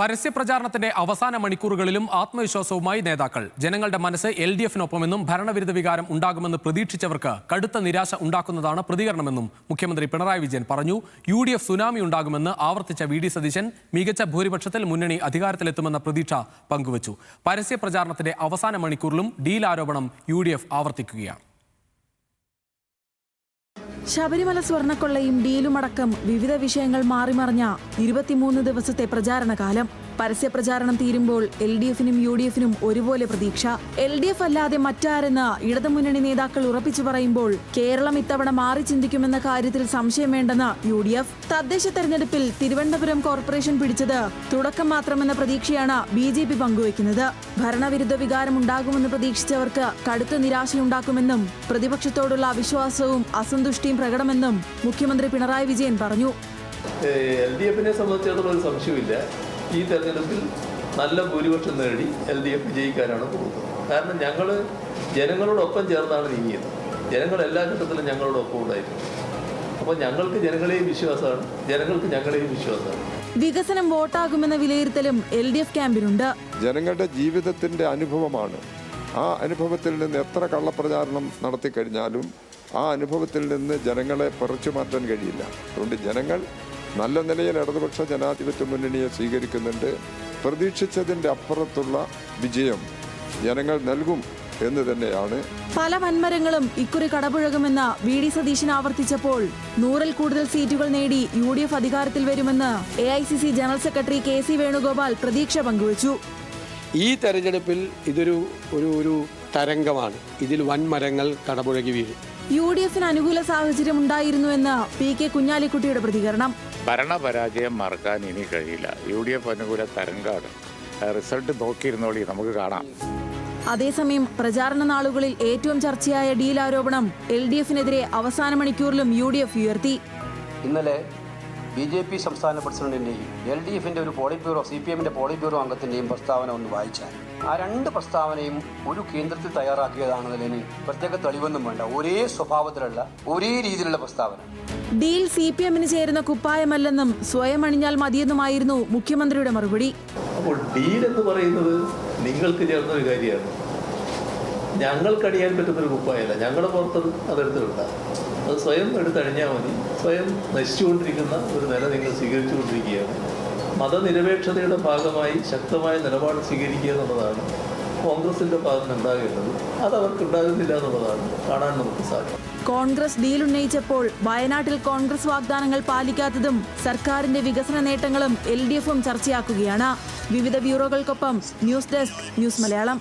പരസ്യപ്രചാരണത്തിന്റെ അവസാന മണിക്കൂറുകളിലും ആത്മവിശ്വാസവുമായി നേതാക്കൾ. ജനങ്ങളുടെ മനസ്സ് LDF-നൊപ്പമെന്നും ഭരണവിരുദ്ധ വികാരം ഉണ്ടാകുമെന്ന് പ്രതീക്ഷിച്ചവർക്ക് കടുത്ത നിരാശ ഉണ്ടാക്കുന്നതാണ് പ്രതികരണമെന്നും മുഖ്യമന്ത്രി പിണറായി വിജയൻ പറഞ്ഞു. UDF സുനാമി ഉണ്ടാകുമെന്ന് ആവർത്തിച്ച VD സതീശൻ മികച്ച ഭൂരിപക്ഷത്തിൽ മുന്നണി അധികാരത്തിലെത്തുമെന്ന പ്രതീക്ഷ പങ്കുവച്ചു. പരസ്യപ്രചാരണത്തിന്റെ അവസാന മണിക്കൂറിലും ഡീൽ ആരോപണം UDF ആവർത്തിക്കുകയാണ്. ശബരിമല സ്വർണ്ണക്കൊള്ളയും ഡീലുമടക്കം വിവിധ വിഷയങ്ങൾ മാറിമറിഞ്ഞ 23 ദിവസത്തെ പ്രചാരണ കാലം. പരസ്യപ്രചാരണം തീരുമ്പോൾ LDF-നും UDF-നും ഒരുപോലെ പ്രതീക്ഷ. LDF അല്ലാതെ മറ്റാരെന്ന് ഇടതുമുന്നണി നേതാക്കൾ ഉറപ്പിച്ചു പറയുമ്പോൾ കേരളം ഇത്തവണ മാറി ചിന്തിക്കുമെന്ന കാര്യത്തിൽ സംശയം വേണ്ടെന്ന് UDF. തദ്ദേശ തെരഞ്ഞെടുപ്പിൽ തിരുവനന്തപുരം കോർപ്പറേഷൻ പിടിച്ചത് തുടക്കം മാത്രമെന്ന പ്രതീക്ഷയാണ് BJP പങ്കുവയ്ക്കുന്നത്. ഭരണവിരുദ്ധ വികാരം ഉണ്ടാകുമെന്ന് പ്രതീക്ഷിച്ചവർക്ക് കടുത്ത നിരാശയുണ്ടാക്കുമെന്നും പ്രതിപക്ഷത്തോടുള്ള അവിശ്വാസവും അസന്തുഷ്ടിയും പ്രകടമെന്നും മുഖ്യമന്ത്രി പിണറായി വിജയൻ പറഞ്ഞു. LDF-നെ സംബന്ധിച്ചിടത്തോളം ഒരു സംശയമില്ല. ഈ തെരഞ്ഞെടുപ്പിൽ നല്ല ഭൂരിപക്ഷം നേടി LDF വിജയിക്കാനാണ് പോകുന്നത്. കാരണം ഞങ്ങൾ ജനങ്ങളോടൊപ്പം ചേർന്നാണ് നീങ്ങിയത്. ജനങ്ങൾ എല്ലാ ഘട്ടത്തിലും ഞങ്ങളോടൊപ്പം ഉണ്ടായിരുന്നു. അപ്പോൾ ഞങ്ങൾക്ക് ജനങ്ങളെയും വിശ്വാസമാണ്, ജനങ്ങൾക്ക് ഞങ്ങളെയും വിശ്വാസമാണ്. വികസനം വോട്ടാകുമെന്ന വിലയിരുത്തലും LDF ക്യാമ്പിനുണ്ട്. ജനങ്ങളുടെ ജീവിതത്തിൻ്റെ അനുഭവമാണ്. ആ അനുഭവത്തിൽ നിന്ന് എത്ര കള്ളപ്രചാരണം നടത്തി കഴിഞ്ഞാലും ആ അനുഭവത്തിൽ നിന്ന് ജനങ്ങളെ പറിച്ചു മാറ്റാൻ കഴിയില്ല. അതുകൊണ്ട് ജനങ്ങൾ നല്ല നിലയിൽ ഇടതുപക്ഷ ജനാധിപത്യ മുന്നണിയെ സ്വീകരിക്കുന്നുണ്ട്. പ്രതീക്ഷിച്ചതിൻ്റെ അപ്പുറത്തുള്ള വിജയം ജനങ്ങൾ നൽകും എന്ന് തന്നെയാണ്. പല വൻമരങ്ങളും ഇക്കുറി കടപുഴകുമെന്ന് VD സതീശൻ ആവർത്തിച്ചപ്പോൾ 100-ൽ കൂടുതൽ സീറ്റുകൾ നേടി UDF അധികാരത്തിൽ വരുമെന്ന് AICC general secretary KC Venugopal പ്രതീക്ഷ പങ്കുവച്ചു. ഈ തെരഞ്ഞെടുപ്പിൽ ഇതൊരു തരംഗമാണ്. ഇതിൽ വൻമരങ്ങൾ കടപുഴകി വീഴും. UDF-ന് അനുകൂല സാഹചര്യം ഉണ്ടായിരുന്നുവെന്ന് PK കുഞ്ഞാലിക്കുട്ടിയുടെ പ്രതികരണം. ഭരണപരാജയം മറക്കാൻ ഇനി കഴിയില്ല. UDF അനുകൂല തരംഗമാണ്. റിസൾട്ട് നോക്കിയിരുന്നോളി, നമുക്ക് കാണാം. അതേസമയം പ്രചാരണ നാളുകളിൽ ഏറ്റവും ചർച്ചയായ ഡീൽ ആരോപണം LDF-നെതിരെ അവസാന മണിക്കൂറിലും UDF ഉയർത്തി. ഇന്നലെ BJP സംസ്ഥാന പ്രസിഡന്റിന്റെയും LDF-ന്റെ ഒരു പോളിറ്റ് ബ്യൂറോ CPM-ന്റെ പോളിറ്റ് ബ്യൂറോ അംഗത്തിന്റെയും പ്രസ്താവന ഒന്ന് വായിച്ചാൽ ആ രണ്ട് പ്രസ്താവനയും ഒരു കേന്ദ്രത്തിൽ തയ്യാറാക്കിയതാണെന്നതിന് പ്രത്യേക തെളിവൊന്നും വേണ്ട. ഒരേ സ്വഭാവത്തിലുള്ള ഒരേ രീതിയിലുള്ള പ്രസ്താവന. ഡീൽ CPM-ന് ചേരുന്ന കുപ്പായമല്ലെന്നും സ്വയം അണിഞ്ഞാൽ മതിയെന്നുമായിരുന്നു മുഖ്യമന്ത്രിയുടെ മറുപടി. അപ്പോൾ ഡീൽ എന്ന് പറയുന്നത് നിങ്ങൾക്ക് ചേർന്ന ഒരു കാര്യമാണ്. ഞങ്ങൾക്കണിയാൻ പറ്റുന്നൊരു കുപ്പായമല്ല. ഞങ്ങളുടെ പുറത്തത് അതെടുത്ത് വിട്ടാൽ അത് സ്വയം എടുത്തണിഞ്ഞാൽ മതി. സ്വയം നശിച്ചുകൊണ്ടിരിക്കുന്ന ഒരു നില നിങ്ങൾ സ്വീകരിച്ചുകൊണ്ടിരിക്കുകയാണ്. മതനിരപേക്ഷതയുടെ ഭാഗമായി ശക്തമായ നിലപാട് സ്വീകരിക്കുക എന്നുള്ളതാണ് കോൺഗ്രസിന്റെ ഭാഗത്ത് ഉണ്ടാകേണ്ടത്. അത് അവർക്ക് ഉണ്ടാകുന്നില്ല എന്നുള്ളതാണ് കാണാൻ നമുക്ക് സാധിക്കും. കോൺഗ്രസ് ഡീൽ ഉന്നയിച്ചപ്പോൾ വയനാട്ടിൽ കോൺഗ്രസ് വാഗ്ദാനങ്ങൾ പാലിക്കാത്തതും സർക്കാരിന്റെ വികസന നേട്ടങ്ങളും LDF-ഉം ചർച്ചയാക്കുകയാണ്. വിവിധ ബ്യൂറോകൾക്കൊപ്പം ന്യൂസ് ഡെസ്ക്, ന്യൂസ് മലയാളം.